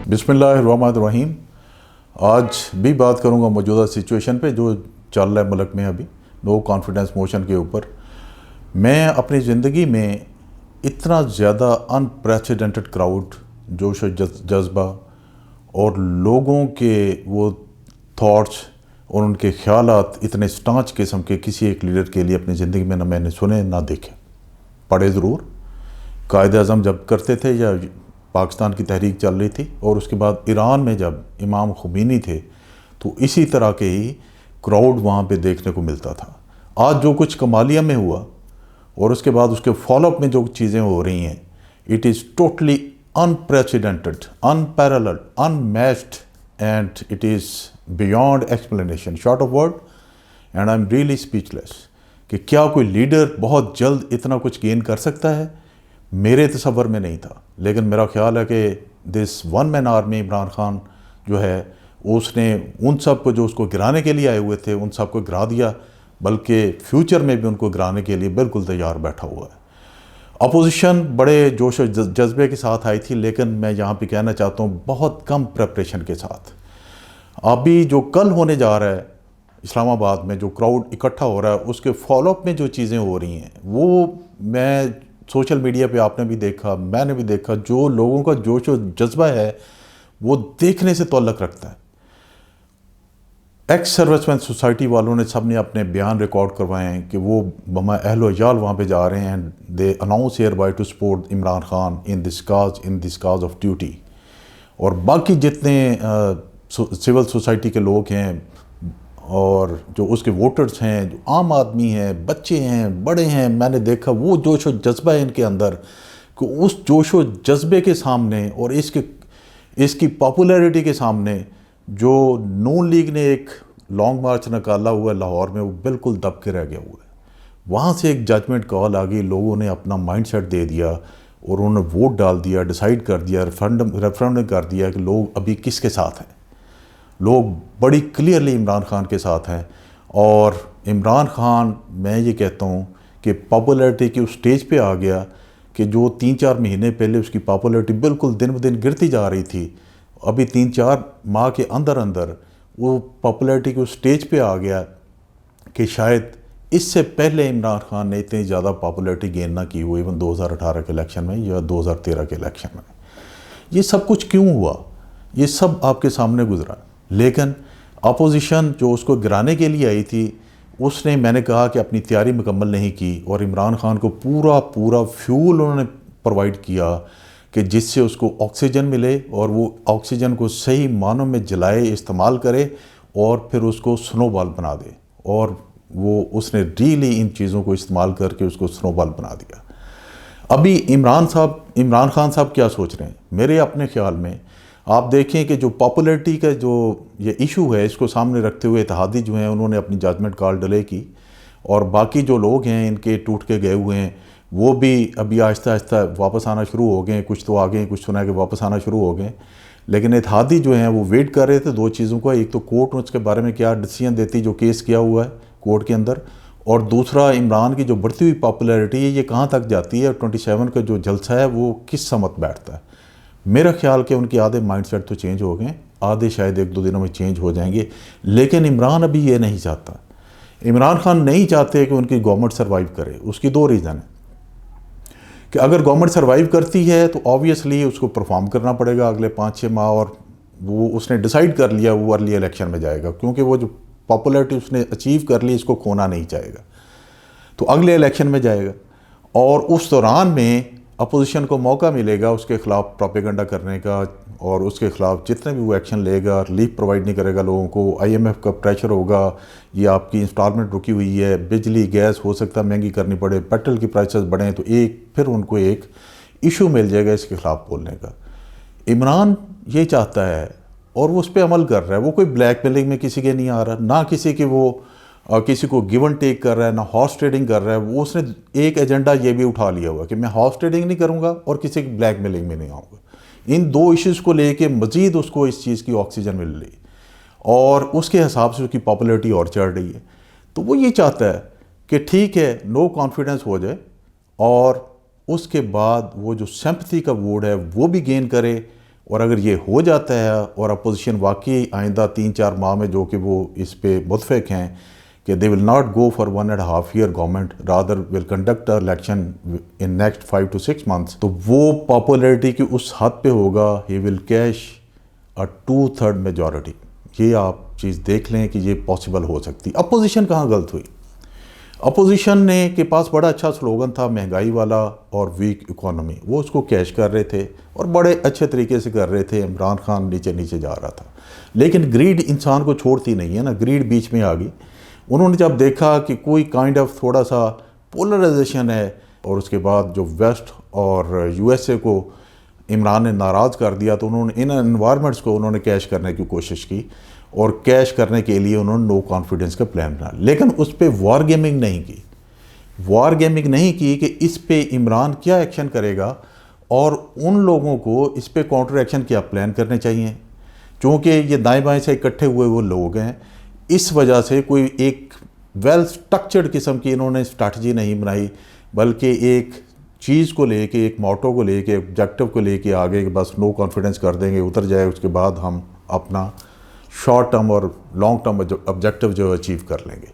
बिस्मिल्लाहिर्रहमानिर्रहीम। आज भी बात करूंगा मौजूदा सिचुएशन पे जो चल रहा है मुल्क में अभी, नो कॉन्फिडेंस मोशन के ऊपर। मैं अपनी ज़िंदगी में इतना ज़्यादा अनप्रेसिडेंटेड क्राउड, जोश व जज्बा और लोगों के वो थॉट्स और उनके ख्यालात इतने स्टांच किस्म के किसी एक लीडर के लिए अपनी ज़िंदगी में ना मैंने सुने ना देखे। पढ़े ज़रूर, कायद आज़म जब करते थे या पाकिस्तान की तहरीक चल रही थी, और उसके बाद ईरान में जब इमाम खुमैनी थे तो इसी तरह के ही क्राउड वहाँ पे देखने को मिलता था। आज जो कुछ कमालिया में हुआ और उसके बाद उसके फॉलोअप में जो चीज़ें हो रही हैं, it is totally unprecedented, unparalleled, unmatched and it is beyond explanation, short of word, and I am really speechless कि क्या कोई लीडर बहुत जल्द इतना कुछ गेन कर सकता है। मेरे तसव्वुर में नहीं था, लेकिन मेरा ख्याल है कि this one man army Imran Khan जो है, उसने उन सब को जो उसको गिराने के लिए आए हुए थे उन सब को गिरा दिया, बल्कि फ्यूचर में भी उनको गिराने के लिए बिल्कुल तैयार बैठा हुआ है। अपोजिशन बड़े जोश और जज्बे के साथ आई थी, लेकिन मैं यहाँ पे कहना चाहता हूँ बहुत कम प्रेपरेशन के साथ। अभी जो कल होने जा रहा है इस्लामाबाद में, जो क्राउड इकट्ठा हो रहा है, उसके फॉलोअप में जो चीज़ें हो रही हैं वो मैं सोशल मीडिया पे आपने भी देखा, मैंने भी देखा, जो लोगों का जोश और जज्बा है वो देखने से तल्लुक़ रखता है। एक्स सर्विसमैन सोसाइटी वालों ने सब ने अपने बयान रिकॉर्ड करवाए हैं कि वो अहलो अयाल वहाँ पे जा रहे हैं, दे announce here by two support Imran Khan in this cause of duty. और बाकी जितने सिविल सोसाइटी के लोग हैं और जो उसके वोटर्स हैं, जो आम आदमी हैं, बच्चे हैं, बड़े हैं, मैंने देखा वो जोश और जज्बा है इनके अंदर कि उस जोश और जज्बे के सामने और इसकी पॉपुलैरिटी के सामने जो नून लीग ने एक लॉन्ग मार्च निकाला हुआ है लाहौर में, वो बिल्कुल दब के रह गया हुआ है। वहाँ से एक जजमेंट कॉल आ गई, लोगों ने अपना माइंडसेट दे दिया और उन्होंने वोट डाल दिया, डिसाइड कर दिया, रेफरेंडम कर दिया कि लोग अभी किसके साथ हैं। लोग बड़ी क्लियरली इमरान खान के साथ हैं। और इमरान खान, मैं ये कहता हूँ कि पॉपुलैरिटी की उस स्टेज पे आ गया कि जो 3-4 महीने पहले उसकी पॉपुलैरिटी बिल्कुल दिन ब दिन गिरती जा रही थी, अभी 3-4 माह के अंदर अंदर वो पॉपुलैरिटी की उस स्टेज पे आ गया कि शायद इससे पहले इमरान खान ने इतनी ज़्यादा पॉपुलैरिटी गेन ना की हुई, इवन 2018 के इलेक्शन में या 2013 के इलेक्शन में। ये सब कुछ क्यों हुआ, ये सब आपके सामने गुजरा। लेकिन अपोजिशन जो उसको गिराने के लिए आई थी, उसने, मैंने कहा कि अपनी तैयारी मुकम्मल नहीं की और इमरान खान को पूरा फ्यूल उन्होंने प्रोवाइड किया कि जिससे उसको ऑक्सीजन मिले और वो ऑक्सीजन को सही मानों में जलाए, इस्तेमाल करे और फिर उसको स्नोबॉल बना दे। और वो उसने रियली इन चीज़ों को इस्तेमाल करके उसको स्नोबॉल बना दिया। अभी इमरान खान साहब क्या सोच रहे हैं, मेरे अपने ख्याल में आप देखें कि जो पॉपुलैरिटी का जो ये इशू है, इसको सामने रखते हुए इत्तेहादी जो हैं उन्होंने अपनी जजमेंट कॉल डिले की, और बाकी जो लोग हैं इनके टूट के गए हुए हैं वो भी अभी आहिस्ता आहिस्ता वापस आना शुरू हो गए। कुछ तो आ गए, कुछ सुना के वापस आना शुरू हो गए। लेकिन इत्तेहादी जो हैं वो वेट कर रहे थे दो चीज़ों का, एक तो कोर्ट उसके बारे में क्या डिसीजन देती, जो केस किया हुआ है कोर्ट के अंदर, और दूसरा इमरान की जो बढ़ती हुई पॉपुलैरिटी है ये कहाँ तक जाती है, और 27 का जो जलसा है वो किस समत बैठता है। मेरा ख्याल कि उनके आधे माइंडसेट तो चेंज हो गए, आधे शायद 1-2 दिनों में चेंज हो जाएंगे। लेकिन इमरान अभी ये नहीं चाहता, इमरान खान नहीं चाहते कि उनकी गवर्नमेंट सर्वाइव करे। उसकी 2 रीज़न है कि अगर गवर्नमेंट सर्वाइव करती है तो ऑब्वियसली उसको परफॉर्म करना पड़ेगा अगले 5-6 माह, और वो उसने डिसाइड कर लिया वो अर्ली इलेक्शन में जाएगा, क्योंकि वो जो पॉपुलैरिटी उसने अचीव कर ली इसको खोना नहीं चाहेगा, तो अगले इलेक्शन में जाएगा। और उस दौरान में अपोजिशन को मौका मिलेगा उसके ख़िलाफ़ प्रोपेगेंडा करने का, और उसके ख़िलाफ़ जितने भी वो एक्शन लेगा, रिलीफ प्रोवाइड नहीं करेगा लोगों को, IMF का प्रेशर होगा, ये आपकी इंस्टॉलमेंट रुकी हुई है, बिजली गैस हो सकता है महंगी करनी पड़े, पेट्रोल की प्राइसेस बढ़ें, तो फिर उनको एक इशू मिल जाएगा इसके ख़िलाफ़ बोलने का। इमरान ये चाहता है और वो उस पर अमल कर रहा है। वो कोई ब्लैकमेलिंग में किसी के नहीं आ रहा, ना किसी के वो किसी को गिव एंड टेक कर रहा है, ना हॉर्स ट्रेडिंग कर रहा है। वो उसने एक एजेंडा ये भी उठा लिया हुआ कि मैं हॉर्स ट्रेडिंग नहीं करूँगा और किसी की ब्लैकमेलिंग में नहीं आऊँगा। इन 2 इश्यूज़ को लेके मज़ीद उसको इस चीज़ की ऑक्सीजन मिल रही और उसके हिसाब से उसकी पॉपुलैरिटी और चढ़ रही है। तो वो ये चाहता है कि ठीक है, नो कॉन्फिडेंस हो जाए और उसके बाद वो जो सिंपैथी का वोट है वो भी गेन करे और अगर ये हो जाता है और अपोजिशन वाकई आइंदा 3-4 माह में, जो कि वो इस पे मुतफिक हैं कि they will not go for 1.5 year government, rather will conduct election in next 5 to 6 months, तो वो पॉपुलैरिटी की उस हद पे होगा, he will cash a 2/3 majority. ये आप चीज़ देख लें कि ये पॉसिबल हो सकती। अपोजिशन कहाँ गलत हुई? अपोजिशन ने के पास बड़ा अच्छा स्लोगन था, महंगाई वाला और वीक इकोनॉमी, वो उसको कैश कर रहे थे और बड़े अच्छे तरीके से कर रहे थे। इमरान खान नीचे नीचे जा रहा था, लेकिन ग्रीड इंसान को छोड़ती नहीं है ना, ग्रीड बीच में आ गई। उन्होंने जब देखा कि कोई काइंड ऑफ थोड़ा सा पोलराइजेशन है, और उसके बाद जो वेस्ट और यूएसए को इमरान ने नाराज़ कर दिया, तो उन्होंने इन एनवायरनमेंट्स को उन्होंने कैश करने की कोशिश की, और कैश करने के लिए उन्होंने नो कॉन्फिडेंस का प्लान बनाया। लेकिन उस पर वार गेमिंग नहीं की, वार गेमिंग नहीं की कि इस पे इमरान क्या एक्शन करेगा और उन लोगों को इस पे काउंटर एक्शन क्या प्लान करने चाहिए। क्योंकि ये दाएं बाएं से इकट्ठे हुए वो लोग हैं, इस वजह से कोई एक वेल स्ट्रक्चर्ड किस्म की इन्होंने स्ट्रैटेजी नहीं बनाई, बल्कि एक चीज़ को लेके, एक मोटो को लेके, ऑब्जेक्टिव को लेके आगे कि बस नो कॉन्फिडेंस कर देंगे, उतर जाए, उसके बाद हम अपना शॉर्ट टर्म और लॉन्ग टर्म ऑब्जेक्टिव जो अचीव कर लेंगे।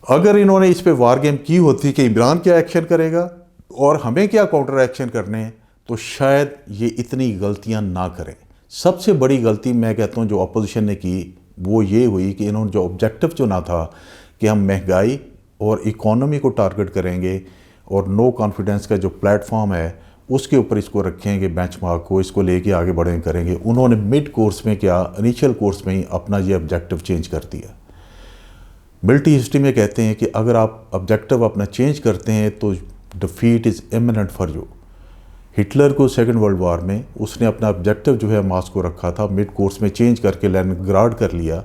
अगर इन्होंने इस पे वार गेम की होती कि इमरान क्या एक्शन करेगा और हमें क्या काउंटर एक्शन करने, तो शायद ये इतनी गलतियां ना करें। सबसे बड़ी गलती मैं कहता हूँ जो अपोजिशन ने की वो ये हुई कि इन्होंने जो ऑब्जेक्टिव चुना था कि हम महंगाई और इकोनॉमी को टारगेट करेंगे और नो कॉन्फिडेंस का जो प्लेटफॉर्म है उसके ऊपर इसको रखेंगे, बेंचमार्क को इसको लेके आगे बढ़ेंगे करेंगे। उन्होंने मिड कोर्स में क्या, इनिशियल कोर्स में ही अपना ये ऑब्जेक्टिव चेंज कर दिया। मिलिट्री हिस्ट्री में कहते हैं कि अगर आप ऑब्जेक्टिव अपना चेंज करते हैं तो defeat is imminent for you. Hitler को सेकेंड वर्ल्ड वॉर में उसने अपना ऑब्जेक्टिव जो है मॉस्को रखा था, मिड कोर्स में चेंज करके लेनिनग्राड कर लिया,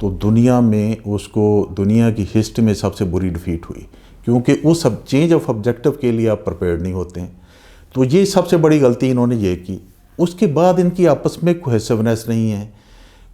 तो दुनिया में उसको, दुनिया की हिस्ट्री में सबसे बुरी डिफीट हुई, क्योंकि उस चेंज ऑफ ऑब्जेक्टिव के लिए आप प्रिपेयर्ड नहीं होते हैं। तो ये सबसे बड़ी गलती इन्होंने ये की। उसके बाद इनकी आपस में कोहेसिवनेस नहीं है,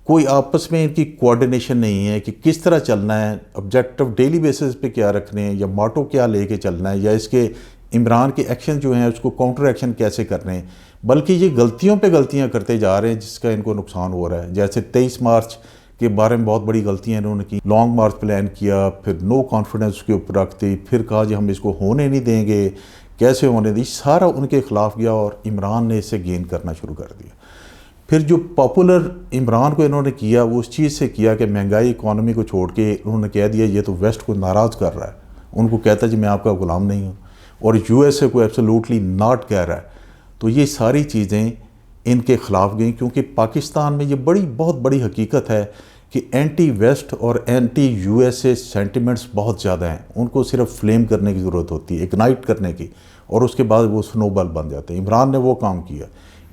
कोई आपस में इनकी कोऑर्डिनेशन नहीं है कि किस तरह चलना है, ऑब्जेक्टिव डेली बेसिस पे क्या रखने हैं, या मोटो क्या लेके चलना है, या इसके इमरान के एक्शन जो हैं उसको काउंटर एक्शन कैसे करने हैं। बल्कि ये गलतियों पे गलतियां करते जा रहे हैं जिसका इनको नुकसान हो रहा है। जैसे 23 मार्च के बारे में बहुत बड़ी गलतियां इन्होंने की, लॉन्ग मार्च प्लान किया, फिर नो कॉन्फिडेंस के ऊपर रखती, फिर कहा जी हम इसको होने नहीं देंगे, कैसे होने दी, सारा उनके ख़िलाफ़ गया और इमरान ने इससे गेन करना शुरू कर दिया। फिर जो पॉपुलर इमरान को इन्होंने किया वो उस चीज़ से किया कि महंगाई इकॉनमी को छोड़ के उन्होंने कह दिया ये तो वेस्ट को नाराज़ कर रहा है, उनको कहता है जी मैं आपका ग़ुलाम नहीं हूँ, और यूएसए को एब्सोल्युटली नॉट कह रहा है। तो ये सारी चीज़ें इनके ख़िलाफ़ गई, क्योंकि पाकिस्तान में ये बहुत बड़ी हकीकत है कि एंटी वेस्ट और एंटी यूएसए सेंटिमेंट्स बहुत ज़्यादा हैं। उनको सिर्फ फ्लेम करने की ज़रूरत होती है, इग्नाइट करने की, और उसके बाद वो स्नोबॉल बन जाते हैं। इमरान ने वो काम किया,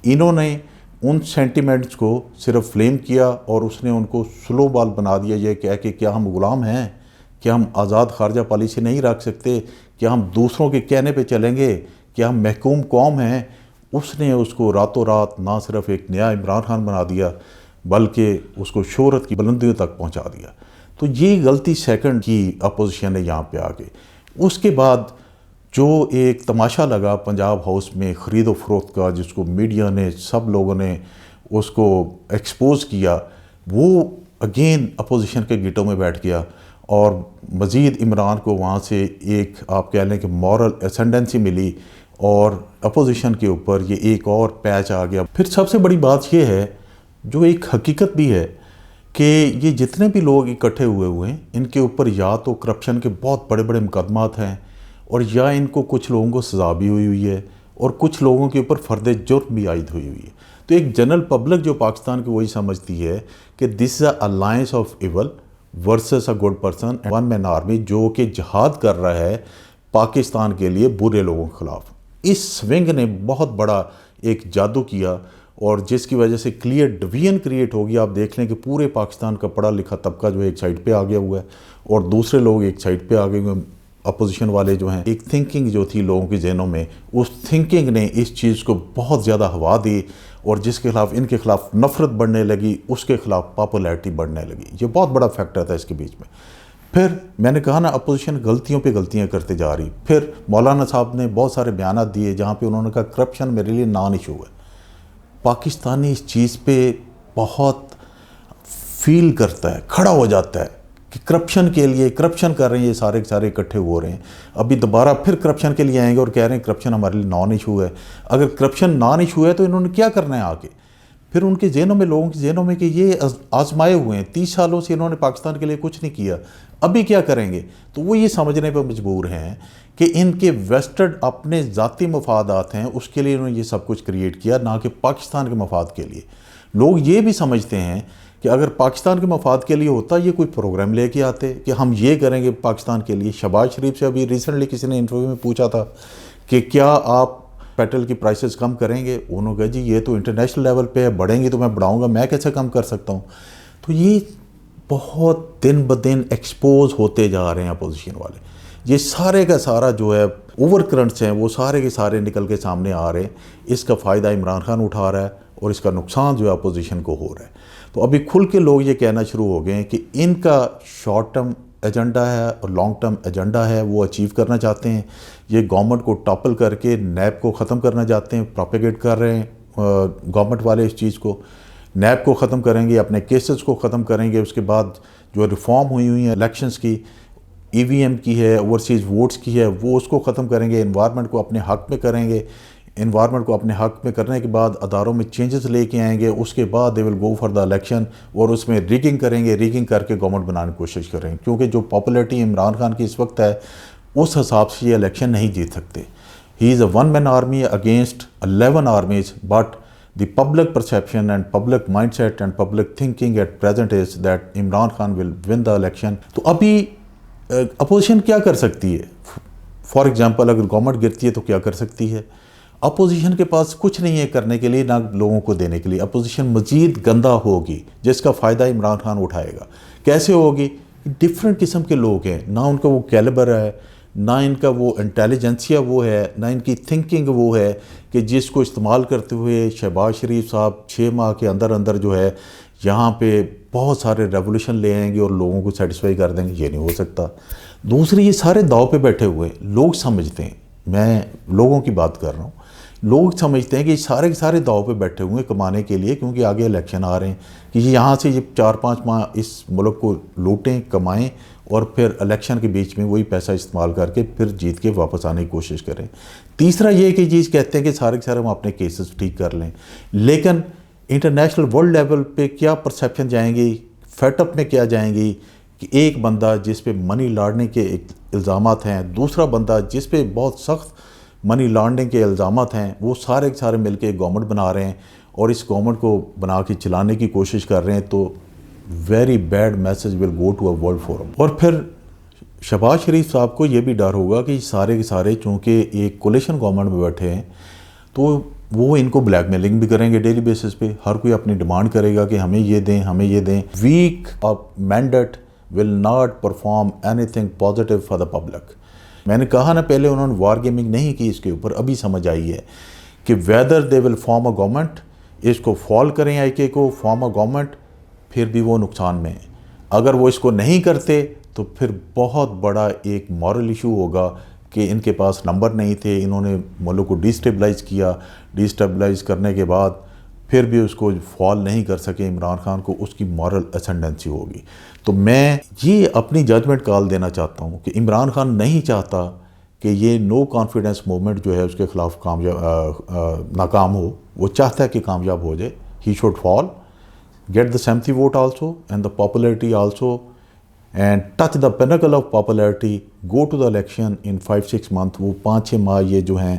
इन्होंने उन सेंटिमेंट्स को सिर्फ फ्लेम किया और उसने उनको स्लो बॉल बना दिया, ये कह के क्या हम ग़ुलाम हैं, क्या हम आज़ाद खारजा पॉलिसी नहीं रख सकते, क्या हम दूसरों के कहने पे चलेंगे, क्या हम महकूम कौम हैं। उसने उसको रातों रात ना सिर्फ एक नया इमरान खान बना दिया, बल्कि उसको शोहरत की बुलंदियों तक पहुंचा दिया। तो ये गलती सेकंड की अपोजिशन ने यहाँ पे आ गई। उसके बाद जो एक तमाशा लगा पंजाब हाउस में ख़रीदो फरोख्त का, जिसको मीडिया ने, सब लोगों ने उसको एक्सपोज किया, वो अगेन अपोजिशन के गिटों में बैठ गया और मज़ीद इमरान को वहाँ से एक आप कह लें कि मॉरल एसेंडेंसी मिली और अपोजिशन के ऊपर ये एक और पैच आ गया। फिर सबसे बड़ी बात ये है, जो एक हकीकत भी है, कि ये जितने भी लोग इकट्ठे हुए हैं इनके ऊपर या तो करप्शन के बहुत बड़े बड़े मुकदमात हैं, और या इनको कुछ लोगों को सज़ा भी हुई है, और कुछ लोगों के ऊपर फ़र्द जुर्म भी आयद हुई है। तो एक जनरल पब्लिक जो पाकिस्तान की वही समझती है कि this is a alliance of evil versus a good person, one man army, जो कि जहाद कर रहा है पाकिस्तान के लिए बुरे लोगों के ख़िलाफ़। इस स्विंग ने बहुत बड़ा एक जादू किया, और जिसकी वजह से क्लियर डिवीजन क्रिएट होगी। आप देख लें कि पूरे पाकिस्तान का पढ़ा लिखा तबका जो है एक साइड पे आ गया हुआ है, और दूसरे लोग एक साइड पे आ गए हुए हैं, अपोजिशन वाले जो हैं। एक थिंकिंग जो थी लोगों के जहनों में, उस थिंकिंग ने इस चीज़ को बहुत ज़्यादा हवा दी, और जिसके खिलाफ इनके खिलाफ नफरत बढ़ने लगी, उसके खिलाफ पॉपुलैरिटी बढ़ने लगी। ये बहुत बड़ा फैक्टर था इसके बीच में। फिर मैंने कहा ना, अपोजिशन गलतियों पे गलतियां करते जा रही। फिर मौलाना साहब ने बहुत सारे बयान दिए जहाँ पे उन्होंने कहा करप्शन मेरे लिए नॉन इशू है, पाकिस्तानी इस चीज़ पे बहुत फील करता है, खड़ा हो जाता है कि करप्शन के लिए करप्शन कर रहे हैं, ये सारे के सारे इकट्ठे हो रहे हैं। अभी दोबारा फिर करप्शन के लिए आएंगे और कह रहे हैं करप्शन हमारे लिए नॉन इशू है। अगर करप्शन नॉन इशू है तो इन्होंने क्या करना है आगे? फिर उनके जहनों में, लोगों के जहनों में कि ये आजमाए हुए हैं, 30 सालों से इन्होंने पाकिस्तान के लिए कुछ नहीं किया, अभी क्या करेंगे? तो वो ये समझने पर मजबूर हैं कि इनके वेस्टेड अपने ज़ाती मफादात हैं, उसके लिए इन्होंने ये सब कुछ क्रिएट किया, ना कि पाकिस्तान के मफाद के लिए। लोग ये भी समझते हैं कि अगर पाकिस्तान के मफाद के लिए होता, ये कोई प्रोग्राम लेके आते कि हम ये करेंगे पाकिस्तान के लिए। शहबाज शरीफ से अभी रिसेंटली किसी ने इंटरव्यू में पूछा था कि क्या आप पेट्रोल की प्राइसेस कम करेंगे? उन्होंने कहा जी ये तो इंटरनेशनल लेवल पे है, बढ़ेंगी तो मैं बढ़ाऊंगा, मैं कैसे कम कर सकता हूँ? तो ये बहुत दिन ब दिन एक्सपोज होते जा रहे हैं अपोजिशन वाले। ये सारे का सारा जो है ओवर करंट्स हैं, वो सारे के सारे निकल के सामने आ रहे हैं। इसका फ़ायदा इमरान खान उठा रहा है और इसका नुकसान जो है अपोजिशन को हो रहा है। तो अभी खुल के लोग ये कहना शुरू हो गए हैं कि इनका शॉर्ट टर्म एजेंडा है और लॉन्ग टर्म एजेंडा है, वो अचीव करना चाहते हैं। ये गवर्नमेंट को टॉपल करके नैब को ख़त्म करना चाहते हैं, प्रोपेगेट कर रहे हैं गवर्नमेंट वाले इस चीज़ को। नैब को ख़त्म करेंगे, अपने केसेस को ख़त्म करेंगे, उसके बाद जो रिफॉर्म हुई हैं इलेक्शंस की, EVM की है, ओवरसीज़ वोट्स की है, वो उसको ख़त्म करेंगे। एनवायरनमेंट को अपने हक़ में करेंगे। एनवायरनमेंट को अपने हक़ में करने के बाद अदारों में चेंजेस लेके आएंगे। उसके बाद they will go for the election और उसमें रिगिंग करेंगे, रिगिंग करके गवर्नमेंट बनाने की कोशिश करेंगे। क्योंकि जो पॉपुलैरिटी इमरान खान की इस वक्त है, उस हिसाब से ये इलेक्शन नहीं जीत सकते। He is a one man army against 11 आर्मीज, but the public perception and public mindset and public thinking at present is that Imran Khan will win the election. तो अभी अपोजिशन क्या कर सकती है? फॉर एग्जाम्पल अगर गवर्नमेंट गिरती है तो क्या कर सकती है? अपोजिशन के पास कुछ नहीं है करने के लिए, ना लोगों को देने के लिए। अपोजिशन मज़ीद गंदा होगी, जिसका फ़ायदा इमरान खान उठाएगा। कैसे होगी? डिफरेंट किस्म के लोग हैं, ना उनका वो कैलिबर है, ना इनका वो इंटेलिजेंसिया वो है, ना इनकी थिंकिंग वो है कि जिसको इस्तेमाल करते हुए शहबाज शरीफ साहब 6 माह के अंदर अंदर जो है यहाँ पे बहुत सारे रेवोल्यूशन ले आएंगे और लोगों को सेटिस्फाई कर देंगे। ये नहीं हो सकता। दूसरी, ये सारे दाव पे बैठे हुए लोग समझते हैं, मैं लोगों की बात कर रहा हूँ, लोग समझते हैं कि सारे के सारे दाव पे बैठे हुए हैं कमाने के लिए, क्योंकि आगे इलेक्शन आ रहे हैं, कि यहाँ से ये 4-5 माह इस मुल्क को लूटें, कमाएं और फिर इलेक्शन के बीच में वही पैसा इस्तेमाल करके फिर जीत के वापस आने की कोशिश करें। तीसरा ये कि चीज़ कहते हैं कि सारे के सारे हम अपने केसेस ठीक कर लें, लेकिन इंटरनेशनल वर्ल्ड लेवल पे क्या परसेप्शन जाएंगी, फेटअप में क्या जाएंगी कि एक बंदा जिस पे मनी लॉन्ड्रिंग के इल्ज़ामात हैं, दूसरा बंदा जिस पे बहुत सख्त मनी लॉन्ड्रिंग के इल्ज़ामात हैं, वो सारे के सारे मिलके गवर्नमेंट बना रहे हैं और इस गवर्नमेंट को बना के चलाने की कोशिश कर रहे हैं। तो very bad message will go to a world forum. और फिर शहबाज शरीफ साहब को ये भी डर होगा कि सारे के सारे चूँकि एक कोलिशन गवर्नमेंट में बैठे हैं, तो वो इनको ब्लैकमेलिंग भी करेंगे डेली बेसिस पे। हर कोई अपनी डिमांड करेगा कि हमें ये दें, हमें ये दें। Weak of mandate will not perform anything positive for the public. मैंने कहा ना पहले, उन्होंने वार गेमिंग नहीं की इसके ऊपर, अभी समझ आई है कि whether they will form a government, इसको फॉल करें IK को, फॉर्म अ गवर्नमेंट, फिर भी वो नुकसान में है। अगर वो इसको नहीं करते तो फिर बहुत बड़ा एक मॉरल इशू होगा कि इनके पास नंबर नहीं थे, इन्होंने मुल्क को डिस्टेबलाइज़ किया, डिस्टेबलाइज़ करने के बाद फिर भी उसको फॉल नहीं कर सके इमरान खान को, उसकी मॉरल असेंडेंसी होगी। तो मैं ये अपनी जजमेंट कॉल देना चाहता हूँ कि इमरान खान नहीं चाहता कि ये नो कॉन्फिडेंस मूवमेंट जो है उसके ख़िलाफ़ नाकाम हो। वो चाहता है कि कामयाब हो जाए। He should fall, get the sympathy vote also and the popularity also, and touch the pinnacle of popularity, go to the election in 5-6 month। वो 5-6 माह ये जो हैं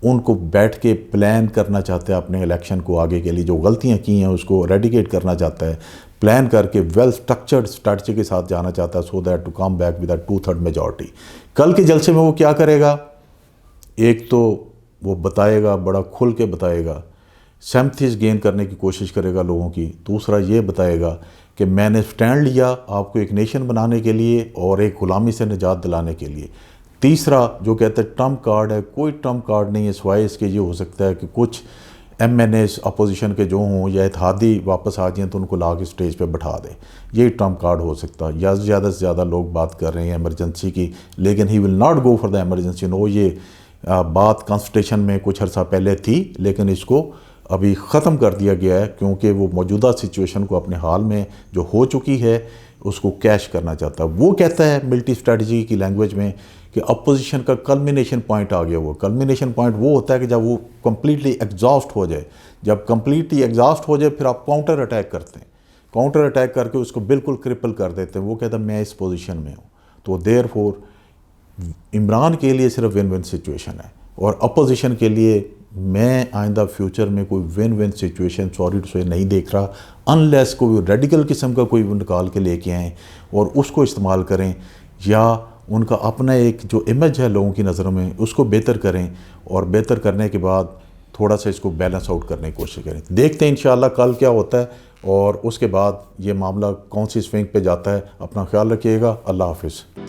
उनको बैठ के प्लान करना चाहता है अपने इलेक्शन को आगे के लिए, जो गलतियां की हैं उसको रेडिकेट करना चाहता है, प्लान करके वेल स्ट्रक्चर्ड स्ट्रैटेजी के साथ जाना चाहता है, so that to come back with a 2/3 majority. कल के जलसे में वो क्या करेगा? एक तो वो बताएगा, बड़ा खुल के बताएगा, सिंपैथीज गेन करने की कोशिश करेगा लोगों की। दूसरा ये बताएगा कि मैंने स्टैंड लिया आपको एक नेशन बनाने के लिए और एक गुलामी से निजात दिलाने के लिए। तीसरा जो कहते हैं ट्रम्प कार्ड है, कोई ट्रम्प कार्ड नहीं है सिवाय इसके ये हो सकता है कि कुछ MNAs अपोजिशन के जो हों या इत्तेहादी वापस आ जाएँ तो उनको ला के स्टेज पे बैठा दे, यही ट्रम्प कार्ड हो सकता है। या ज़्यादा से ज़्यादा लोग बात कर रहे हैं एमरजेंसी की, लेकिन he will not go for the emergency. No, ये बात कॉन्स्टिट्यूशन में कुछ अर्सा पहले थी, लेकिन इसको अभी ख़त्म कर दिया गया है, क्योंकि वो मौजूदा सिचुएशन को अपने हाल में जो हो चुकी है उसको कैश करना चाहता है। वो कहता है मिलिट्री स्ट्रेटजी की लैंग्वेज में कि अपोजिशन का कल्मिनेशन पॉइंट आ गया। वो कल्मिनेशन पॉइंट वो होता है कि जब वो कम्प्लीटली एग्जॉस्ट हो जाए, जब कम्प्लीटली एग्जॉस्ट हो जाए फिर आप काउंटर अटैक करते हैं, काउंटर अटैक करके उसको बिल्कुल क्रिपल कर देते हैं। वो कहता है मैं इस पोजीशन में हूँ। तो देयरफॉर इमरान के लिए सिर्फ विन विन सिचुएशन है, और अपोजिशन के लिए मैं आइंदा फ्यूचर में कोई win win situation sorry to say नहीं देख रहा, अनलेस कोई रेडिकल किस्म का कोई निकाल के लेके आएँ और उसको इस्तेमाल करें, या उनका अपना एक जो इमेज है लोगों की नज़रों में उसको बेहतर करें, और बेहतर करने के बाद थोड़ा सा इसको बैलेंस आउट करने की कोशिश करें। देखते हैं इंशाल्लाह कल क्या होता है, और उसके बाद ये मामला कौन सी स्विंग पे जाता है। अपना ख्याल रखिएगा। अल्लाह हाफिज़।